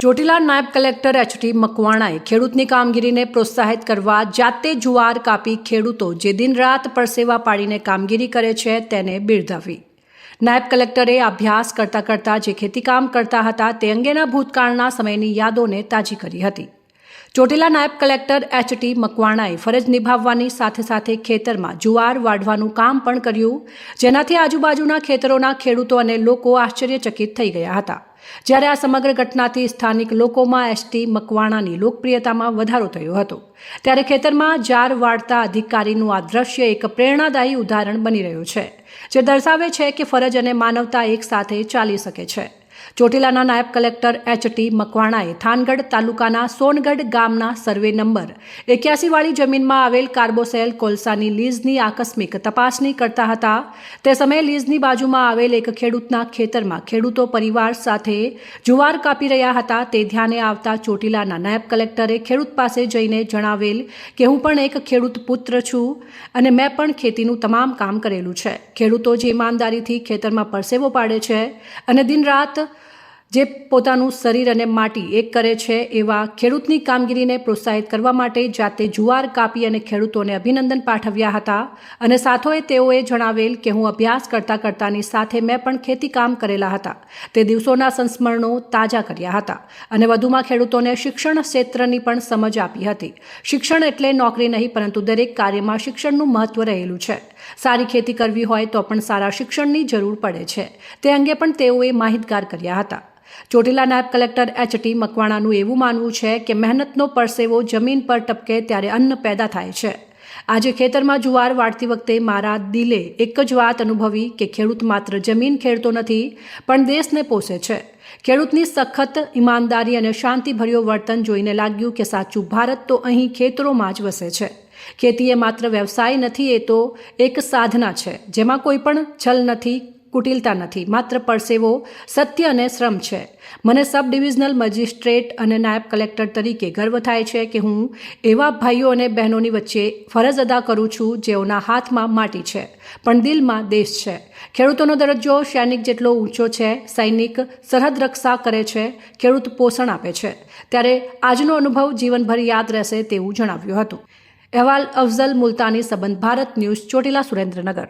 ચોટીલા નાયબ કલેક્ટર એચ.ટી. મકવાણાએ ખેડૂતની કામગીરીને પ્રોત્સાહિત કરવા જાતે જુવાર કાપી ખેડૂતો જે દિન રાત પરસેવા પાડીને કામગીરી કરે છે તેને બિરદાવી. નાયબ કલેક્ટરે અભ્યાસ કરતાં જે ખેતીકામ કરતા હતા તે અંગેના ભૂતકાળના સમયની યાદોને તાજી કરી હતી. ચોટીલા નાયબ કલેક્ટર એચ.ટી. મકવાણાએ ફરજ નિભાવવાની સાથે ખેતરમાં જુવાર વાઢવાનું કામ પણ કર્યું, જેનાથી આજુબાજુના ખેતરોના ખેડૂતો અને લોકો આશ્ચર્યચકિત થઈ ગયા હતા. જ્યારે આ સમગ્ર ઘટનાથી સ્થાનિક લોકોમાં એચ.ટી. મકવાણાની લોકપ્રિયતામાં વધારો થયો હતો, ત્યારે ખેતરમાં જાર વાળતા અધિકારીનું આ દ્રશ્ય એક પ્રેરણાદાયી ઉદાહરણ બની રહ્યું છે, જે દર્શાવે છે કે ફરજ અને માનવતા એક સાથે ચાલી શકે છે. ચોટીલાના નાયબ કલેક્ટર એચ.ટી. મકવાણાએ થાનગઢ તાલુકાના સોનગઢ ગામના સર્વે નંબર 81 વાળી જમીનમાં આવેલ કાર્બોસેલ કોલસાની લીઝની આકસ્મિક તપાસણી કરતા હતા. તે સમયે લીઝની બાજુમાં આવેલ એક ખેડૂતના ખેતરમાં ખેડૂતો પરિવાર સાથે જુવાર કાપી રહ્યા હતા. તે ધ્યાને આવતા ચોટીલાના નાયબ કલેક્ટરે ખેડૂત પાસે જઈને જણાવેલ કે હું પણ એક ખેડૂત પુત્ર છું અને મેં પણ ખેતીનું તમામ કામ કરેલું છે. ખેડૂતો જે ઈમાનદારીથી ખેતરમાં પરસેવો પાડે છે અને દિન રાત જે પોતાનું શરીર અને માટી એક કરે છે, એવા ખેડૂતની કામગીરીને પ્રોત્સાહિત કરવા માટે જાતે જુવાર કાપી અને ખેડૂતોને અભિનંદન પાઠવ્યા હતા. અને સાથોએ તેઓએ જણાવેલ કે હું અભ્યાસ કરતાની સાથે મેં પણ ખેતી કામ કરેલા હતા. તે દિવસોના સંસ્મરણો તાજા કર્યા હતા અને વધુમાં ખેડૂતોને શિક્ષણ ક્ષેત્રની પણ સમજ આપી હતી. શિક્ષણ એટલે નોકરી નહીં, પરંતુ દરેક કાર્યમાં શિક્ષણનું મહત્વ રહેલું છે. સારી ખેતી કરવી હોય તો પણ સારા શિક્ષણની જરૂર પડે છે. તે અંગે પણ તેઓએ માહિતગાર કર્યા હતા. ચોટીલા નાયબ કલેક્ટર એચ.ટી. મકવાણાનું એવું માનવું છે કે મહેનતનો પરસેવો જમીન પર ટપકે ત્યારે અન્ન પેદા થાય છે. આજે ખેતરમાં જુવાર વાળતી વખતે મારા દિલે એક જ વાત અનુભવી કે ખેડૂત માત્ર જમીન ખેડતો નથી, પણ દેશને પોષે છે. ખેડૂતની સખત ઈમાનદારી અને શાંતિભર્યો વર્તન જોઈને લાગ્યું કે સાચું ભારત તો અહીં ખેતરોમાં જ વસે છે. ખેતી એ માત્ર વ્યવસાય નથી, એ તો એક સાધના છે, જેમાં કોઈ પણ છલ નથી, કુટિલતા નથી, માત્ર પરસેવો, સત્ય અને શ્રમ છે. મને સબ ડિવિઝનલ મેજિસ્ટ્રેટ અને નાયબ કલેક્ટર તરીકે ગર્વ થાય છે કે હું એવા ભાઈઓ અને બહેનોની વચ્ચે ફરજ અદા કરું છું જેઓના હાથમાં માટી છે પણ દિલમાં દેશ છે. ખેડૂતોનો દરજ્જો સૈનિક જેટલો ઊંચો છે. સૈનિક સરહદ રક્ષા કરે છે, ખેડૂત પોષણ આપે છે. ત્યારે આજનો અનુભવ જીવનભર યાદ રહેશે તેવું જણાવ્યું હતું. અહેવાલ અફઝલ મુલતાની, સંબંધ ભારત ન્યૂઝ, ચોટીલા, સુરેન્દ્રનગર.